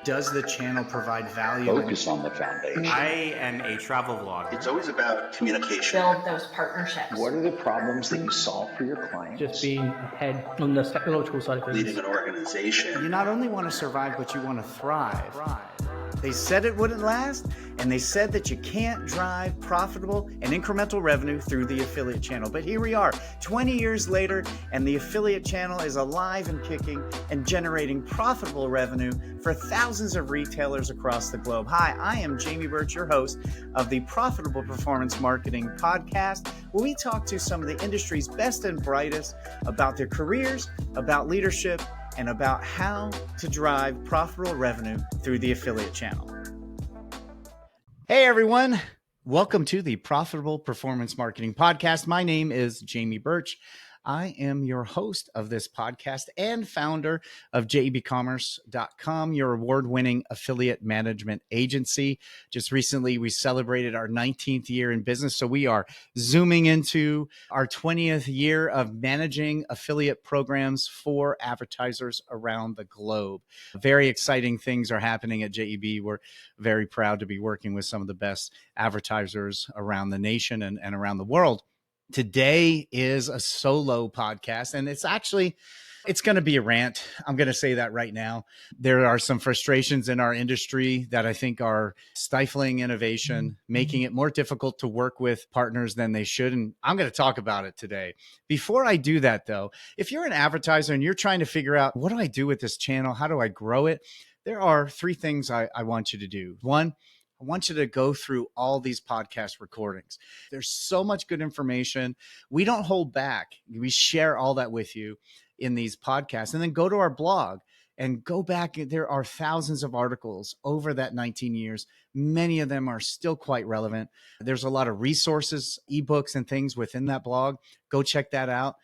Does the channel provide value? Focus on the foundation. I am a travel vlogger. It's always about communication. Build those partnerships. What are the problems that you solve for your clients? Just being ahead on the technological side of things. Leading an organization. You not only want to survive, but you want to thrive. They said it wouldn't last, and they said that you can't drive profitable and incremental revenue through the affiliate channel. But here we are, 20 years later, and the affiliate channel is alive and kicking and generating profitable revenue for thousands of retailers across the globe. Hi, I am Jamie Birch, your host of the Profitable Performance Marketing Podcast, where we talk to some of the industry's best and brightest about their careers, about leadership, and about how to drive profitable revenue through the affiliate channel. Hey, everyone. Welcome to the Profitable Performance Marketing Podcast. My name is Jamie Birch. I am your host of this podcast and founder of JEBCommerce.com, your award-winning affiliate management agency. Just recently, we celebrated our 19th year in business. So we are zooming into our 20th year of managing affiliate programs for advertisers around the globe. Very exciting things are happening at JEB. We're very proud to be working with some of the best advertisers around the nation and around the world. Today is a solo podcast, and it's going to be a rant. I'm going to say that right now. There are some frustrations in our industry that I think are stifling innovation, making it more difficult to work with partners than they should. And I'm going to talk about it today. Before I do that, though, if you're an advertiser and you're trying to figure out, what do I do with this channel? How do I grow it? There are three things I want you to do. One, I want you to go through all these podcast recordings. There's so much good information. We don't hold back. We share all that with you in these podcasts. And then go to our blog and go back. There are thousands of articles over that 19 years. Many of them are still quite relevant. There's a lot of resources, ebooks, and things within that blog. Go check that out.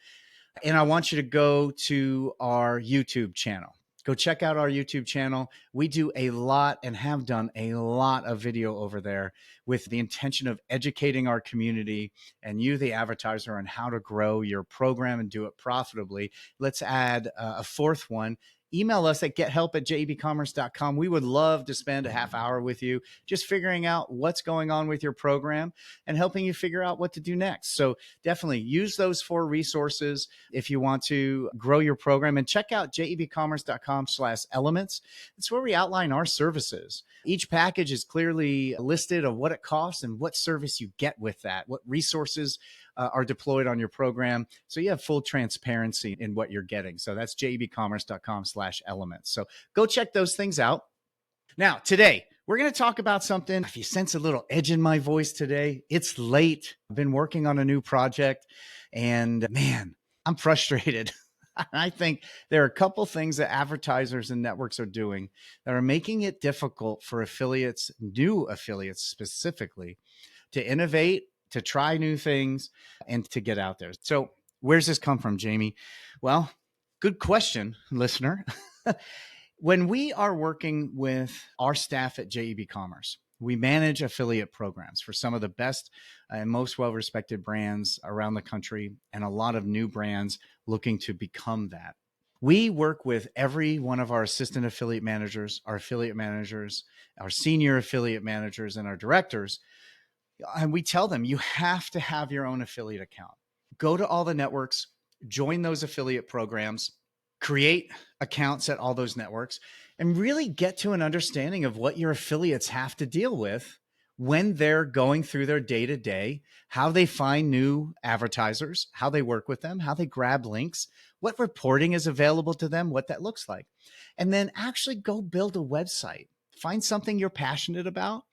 And I want you to go to our YouTube channel. Go check out our YouTube channel. We do a lot and have done a lot of video over there with the intention of educating our community and you, the advertiser, on how to grow your program and do it profitably. Let's add a fourth one. Email us at gethelp@JEBCommerce.com. We would love to spend a half hour with you just figuring out what's going on with your program and helping you figure out what to do next. So definitely use those four resources if you want to grow your program, and check out JEBCommerce.com/elements. It's where we outline our services. Each package is clearly listed of what it costs and what service you get with that, what resources are deployed on your program. So you have full transparency in what you're getting. So that's JEBCommerce.com/elements. So go check those things out. Now, today, we're going to talk about something. If you sense a little edge in my voice today, it's late. I've been working on a new project and man, I'm frustrated. I think there are a couple things that advertisers and networks are doing that are making it difficult for affiliates, new affiliates specifically, to innovate, to try new things, and to get out there. So where's this come from, Jamie? Well, good question, listener. When we are working with our staff at JEB Commerce, we manage affiliate programs for some of the best and most well-respected brands around the country, and a lot of new brands looking to become that. We work with every one of our assistant affiliate managers, our senior affiliate managers, and our directors. And we tell them, you have to have your own affiliate account. Go to all the networks, join those affiliate programs, create accounts at all those networks, and really get to an understanding of what your affiliates have to deal with when they're going through their day-to-day, how they find new advertisers, how they work with them, how they grab links, what reporting is available to them, what that looks like. And then actually go build a website. Find something you're passionate about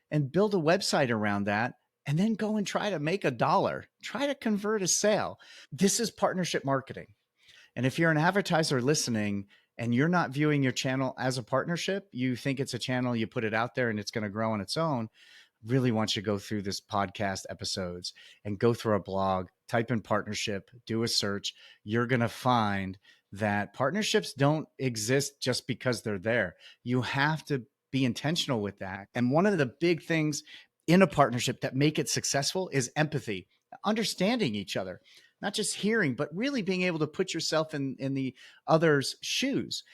and build a website around that, and then go and try to make $1, try to convert a sale. This is partnership marketing. And if you're an advertiser listening and you're not viewing your channel as a partnership, you think it's a channel, you put it out there and it's going to grow on its own, really want you to go through this podcast episodes and go through our blog, type in partnership, do a search. You're going to find that partnerships don't exist just because they're there. You have to be intentional with that. And one of the big things in a partnership that make it successful is empathy, understanding each other, not just hearing, but really being able to put yourself in the other's shoes.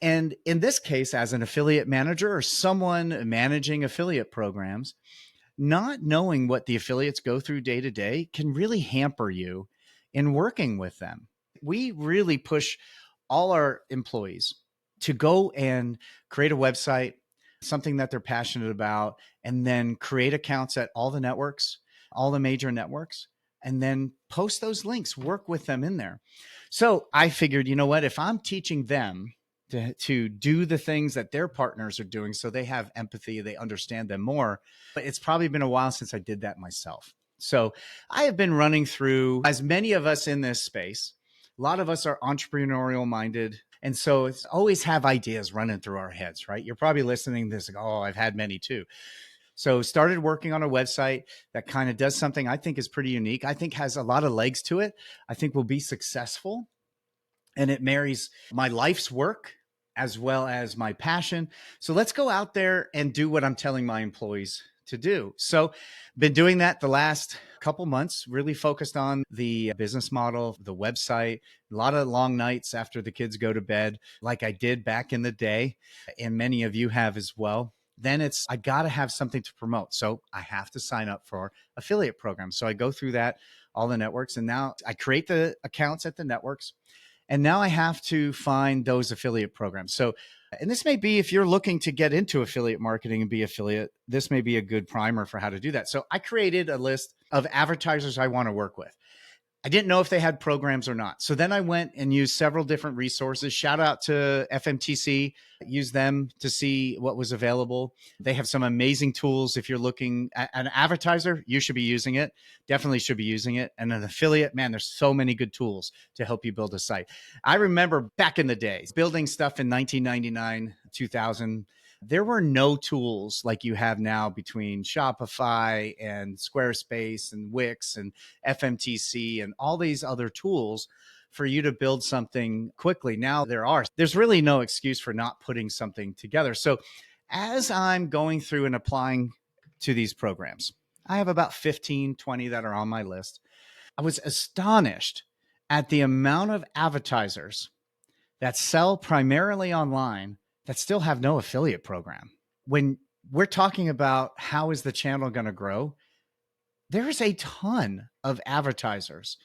And in this case, as an affiliate manager or someone managing affiliate programs, not knowing what the affiliates go through day to day can really hamper you in working with them. We really push all our employees to go and create a website, something that they're passionate about, and then create accounts at all the networks, all the major networks, and then post those links, work with them in there. So I figured, you know what, if I'm teaching them to do the things that their partners are doing so they have empathy, they understand them more, but it's probably been a while since I did that myself. So I have been running through, as many of us in this space, a lot of us are entrepreneurial minded. And so it's always have ideas running through our heads, right? You're probably listening to this, like, oh, I've had many too. So started working on a website that kind of does something I think is pretty unique. I think has a lot of legs to it. I think will be successful. And it marries my life's work as well as my passion. So let's go out there and do what I'm telling my employees to do. So been doing that the last couple months, really focused on the business model, the website, a lot of long nights after the kids go to bed, like I did back in the day. And many of you have as well. Then I got to have something to promote. So I have to sign up for affiliate programs. So I go through that, all the networks, and now I create the accounts at the networks. And now I have to find those affiliate programs. So, and this may be, if you're looking to get into affiliate marketing and be affiliate, this may be a good primer for how to do that. So I created a list of advertisers I want to work with. I didn't know if they had programs or not. So then I went and used several different resources. Shout out to FMTC, use them to see what was available. They have some amazing tools. If you're looking at an advertiser, you should be using it. Definitely should be using it. And an affiliate, man, there's so many good tools to help you build a site. I remember back in the days, building stuff in 1999, 2000, there were no tools like you have now between Shopify and Squarespace and Wix and FMTC and all these other tools for you to build something quickly. Now there's really no excuse for not putting something together. So as I'm going through and applying to these programs, I have about 15, 20 that are on my list. I was astonished at the amount of advertisers that sell primarily online that still have no affiliate program. When we're talking about how is the channel going to grow, there is a ton of advertisers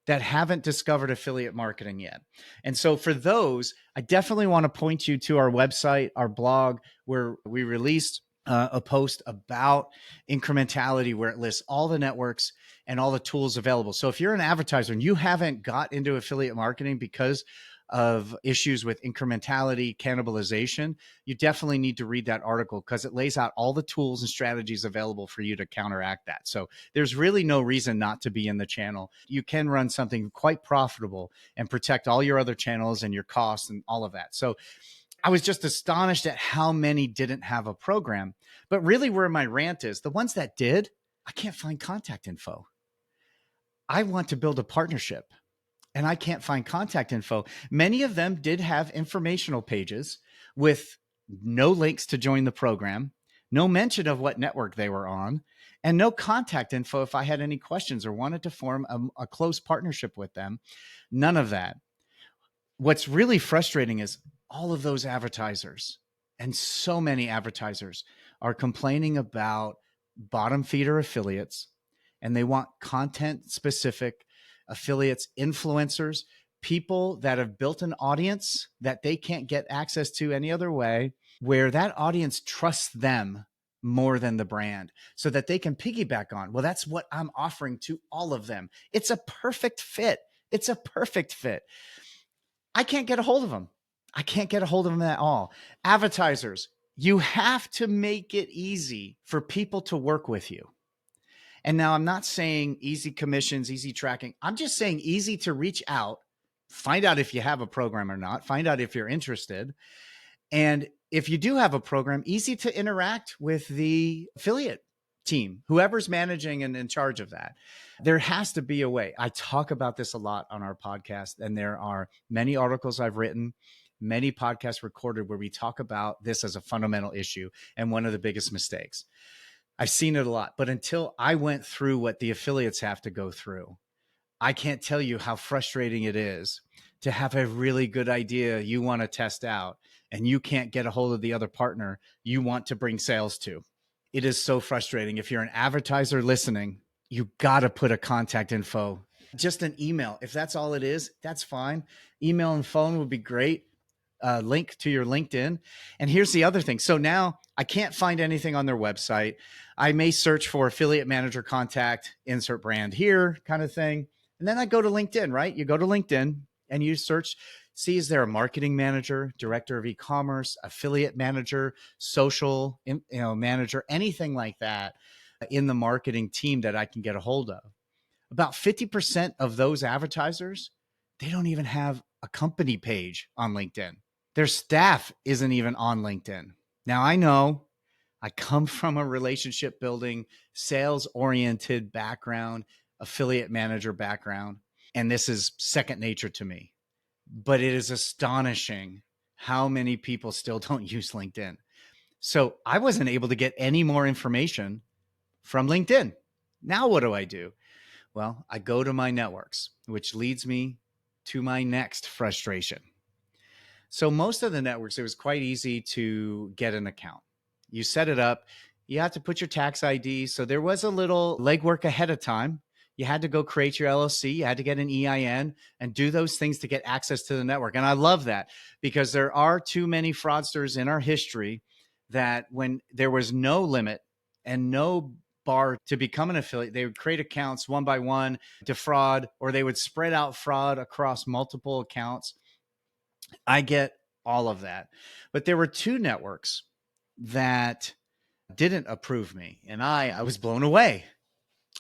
that haven't discovered affiliate marketing yet. And so for those, I definitely want to point you to our website, our blog, where we released a post about incrementality, where it lists all the networks and all the tools available. So if you're an advertiser and you haven't got into affiliate marketing because of issues with incrementality, cannibalization, you definitely need to read that article because it lays out all the tools and strategies available for you to counteract that. So there's really no reason not to be in the channel. You can run something quite profitable and protect all your other channels and your costs and all of that. So I was just astonished at how many didn't have a program. But really where my rant is, the ones that did, I can't find contact info. I want to build a partnership and I can't find contact info. Many of them did have informational pages with no links to join the program, no mention of what network they were on, and no contact info if I had any questions or wanted to form a close partnership with them. None of that. What's really frustrating is all of those advertisers, and so many advertisers, are complaining about bottom feeder affiliates, and they want content specific affiliates, influencers, people that have built an audience that they can't get access to any other way, where that audience trusts them more than the brand so that they can piggyback on. Well, that's what I'm offering to all of them. It's a perfect fit. It's a perfect fit. I can't get a hold of them. I can't get a hold of them at all. Advertisers, you have to make it easy for people to work with you. And now I'm not saying easy commissions, easy tracking. I'm just saying easy to reach out, find out if you have a program or not, find out if you're interested. And if you do have a program, easy to interact with the affiliate team, whoever's managing and in charge of that. There has to be a way. I talk about this a lot on our podcast, and there are many articles I've written, many podcasts recorded where we talk about this as a fundamental issue and one of the biggest mistakes. I've seen it a lot, but until I went through what the affiliates have to go through, I can't tell you how frustrating it is to have a really good idea you want to test out and you can't get a hold of the other partner you want to bring sales to. It is so frustrating. If you're an advertiser listening, you got to put a contact info, just an email. If that's all it is, that's fine. Email and phone would be great. Link to your LinkedIn. And here's the other thing. So now I can't find anything on their website. I may search for affiliate manager contact, insert brand here kind of thing. And then I go to LinkedIn, right? You go to LinkedIn and you search, see, is there a marketing manager, director of e-commerce, affiliate manager, social, manager, anything like that in the marketing team that I can get a hold of? About 50% of those advertisers, they don't even have a company page on LinkedIn. Their staff isn't even on LinkedIn. Now, I know I come from a relationship building, sales oriented background, affiliate manager background, and this is second nature to me. But it is astonishing how many people still don't use LinkedIn. So I wasn't able to get any more information from LinkedIn. Now, what do? Well, I go to my networks, which leads me to my next frustration. So most of the networks, it was quite easy to get an account. You set it up. You have to put your tax ID. So there was a little legwork ahead of time. You had to go create your LLC. You had to get an EIN and do those things to get access to the network. And I love that because there are too many fraudsters in our history that when there was no limit and no bar to become an affiliate, they would create accounts one by one, defraud, or they would spread out fraud across multiple accounts. I get all of that. But there were two networks that didn't approve me, and I was blown away.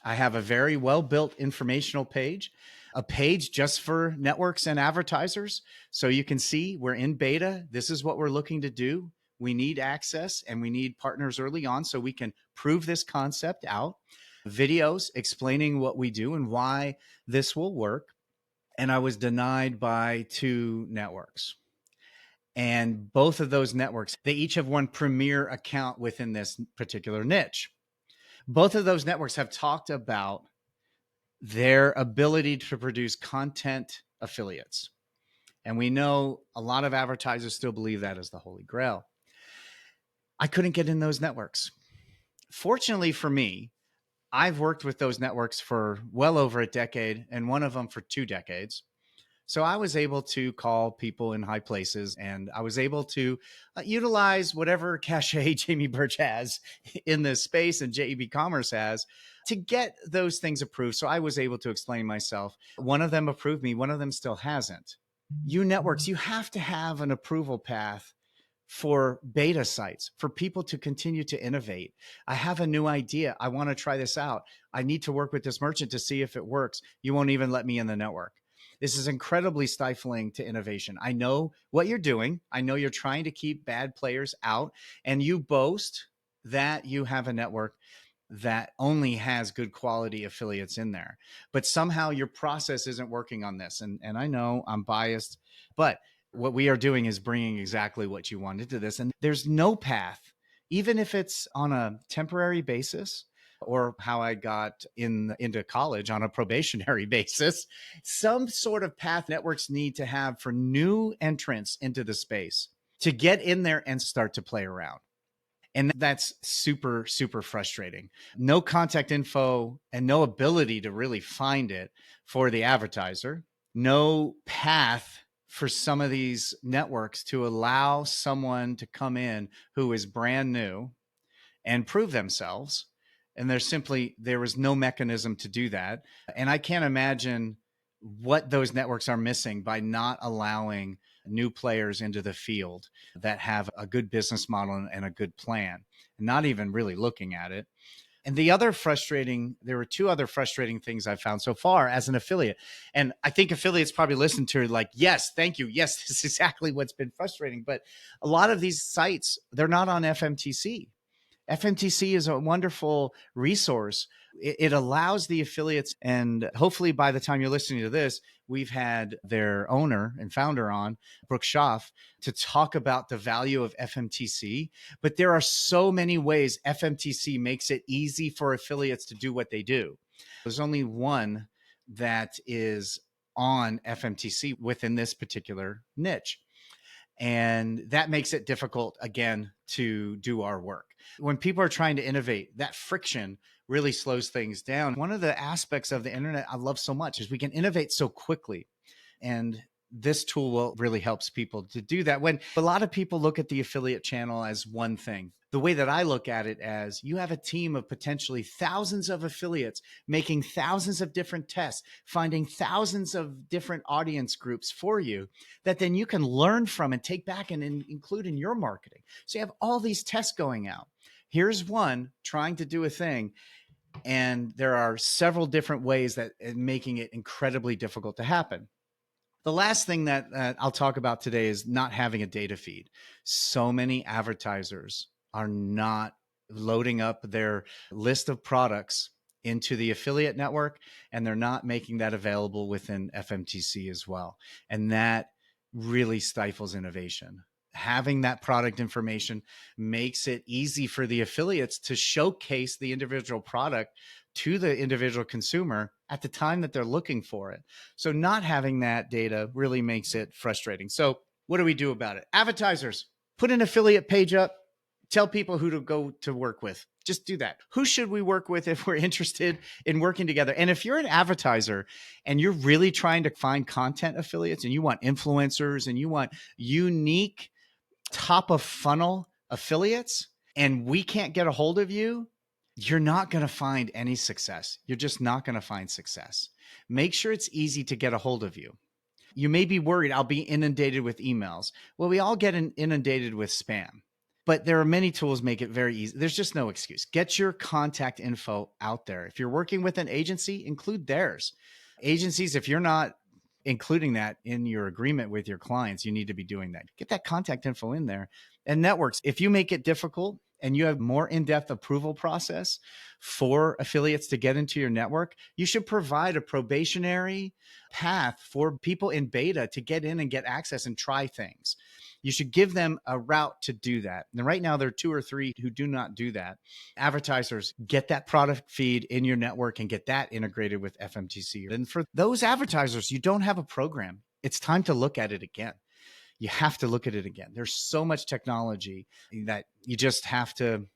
I have a very well-built informational page, a page just for networks and advertisers. So you can see we're in beta. This is what we're looking to do. We need access and we need partners early on so we can prove this concept out. Videos explaining what we do and why this will work. And I was denied by two networks. And both of those networks, they each have one premier account within this particular niche. Both of those networks have talked about their ability to produce content affiliates. And we know a lot of advertisers still believe that is the holy grail. I couldn't get in those networks. Fortunately for me, I've worked with those networks for well over a decade and one of them for 2 decades. So I was able to call people in high places and I was able to utilize whatever cachet Jamie Birch has in this space and JEBCommerce has to get those things approved. So I was able to explain myself. One of them approved me, one of them still hasn't. You networks, you have to have an approval path for beta sites, for people to continue to innovate. I have a new idea. I want to try this out. I need to work with this merchant to see if it works. You won't even let me in the network. This is incredibly stifling to innovation. I know what you're doing. I know you're trying to keep bad players out, and you boast that you have a network that only has good quality affiliates in there. But somehow your process isn't working on this. And I know I'm biased, but what we are doing is bringing exactly what you wanted to this. And there's no path, even if it's on a temporary basis, or how I got into college on a probationary basis, some sort of path networks need to have for new entrants into the space to get in there and start to play around. And that's super, super frustrating. No contact info and no ability to really find it for the advertiser. No path for some of these networks to allow someone to come in who is brand new and prove themselves. And there was no mechanism to do that. And I can't imagine what those networks are missing by not allowing new players into the field that have a good business model and a good plan, and not even really looking at it. And there were 2 other frustrating things I've found so far as an affiliate. And I think affiliates probably listen to like, yes, thank you. Yes, this is exactly what's been frustrating. But a lot of these sites, they're not on FMTC. FMTC is a wonderful resource. It allows the affiliates, and hopefully by the time you're listening to this, we've had their owner and founder on, Brooke Schaff, to talk about the value of FMTC. But there are so many ways FMTC makes it easy for affiliates to do what they do. There's only one that is on FMTC within this particular niche. And that makes it difficult, again, to do our work. When people are trying to innovate, that friction really slows things down. One of the aspects of the internet I love so much is we can innovate so quickly. And this tool really helps people to do that. When a lot of people look at the affiliate channel as one thing, the way that I look at it as you have a team of potentially thousands of affiliates making thousands of different tests, finding thousands of different audience groups for you that then you can learn from and take back and include in your marketing. So you have all these tests going out. Here's one trying to do a thing. And there are several different ways that making it incredibly difficult to happen. The last thing that I'll talk about today is not having a data feed. So many advertisers are not loading up their list of products into the affiliate network, and they're not making that available within FMTC as well. And that really stifles innovation. Having that product information makes it easy for the affiliates to showcase the individual product to the individual consumer at the time that they're looking for it. So not having that data really makes it frustrating. So what do we do about it? Advertisers, put an affiliate page up, tell people who to go to work with. Just do that. Who should we work with if we're interested in working together? And if you're an advertiser and you're really trying to find content affiliates and you want influencers and you want unique top of funnel affiliates and we can't get a hold of you, you're not going to find any success. You're just not going to find success. Make sure it's easy to get a hold of you. You may be worried I'll be inundated with emails. Well, we all get inundated with spam, but there are many tools make it very easy. There's just no excuse. Get your contact info out there. If you're working with an agency, include theirs. Agencies, if you're not including that in your agreement with your clients, you need to be doing that. Get that contact info in there. And networks, if you make it difficult and you have more in-depth approval process for affiliates to get into your network, you should provide a probationary path for people in beta to get in and get access and try things. You should give them a route to do that. And right now there are 2 or 3 who do not do that. Advertisers, get that product feed in your network and get that integrated with FMTC. And for those advertisers, you don't have a program. It's time to look at it again. You have to look at it again. There's so much technology that you just have to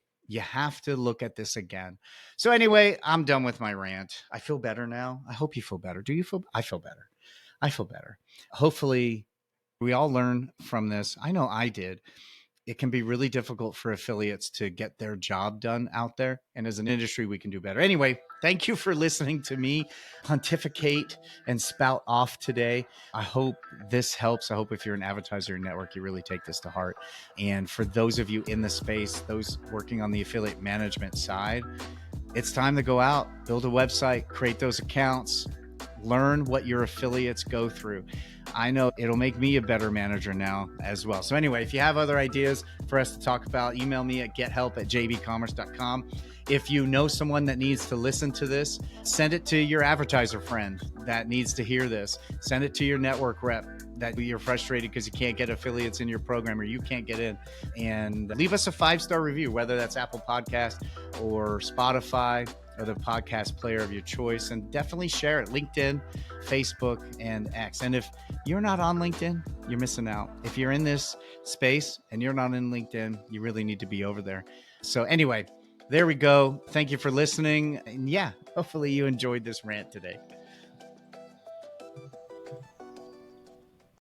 look at this again. So anyway, I'm done with my rant. I feel better now. I hope you feel better. Do you feel? I feel better. I feel better. Hopefully we all learn from this. I know I did. It can be really difficult for affiliates to get their job done out there. And as an industry, we can do better. Anyway, thank you for listening to me pontificate and spout off today. I hope this helps. I hope if you're an advertiser network, you really take this to heart. And for those of you in the space, those working on the affiliate management side, it's time to go out, build a website, create those accounts, learn what your affiliates go through. I know it'll make me a better manager now as well. So anyway, if you have other ideas for us to talk about, email me at gethelp@jbcommerce.com. If you know someone that needs to listen to this, send it to your advertiser friend that needs to hear this. Send it to your network rep that you're frustrated because you can't get affiliates in your program or you can't get in. And leave us a 5-star review, whether that's Apple Podcast or Spotify or the podcast player of your choice. And definitely share it. LinkedIn, Facebook, and X. And if you're not on LinkedIn, you're missing out. If you're in this space and you're not in LinkedIn, you really need to be over there. So anyway, there we go. Thank you for listening. And yeah, hopefully you enjoyed this rant today.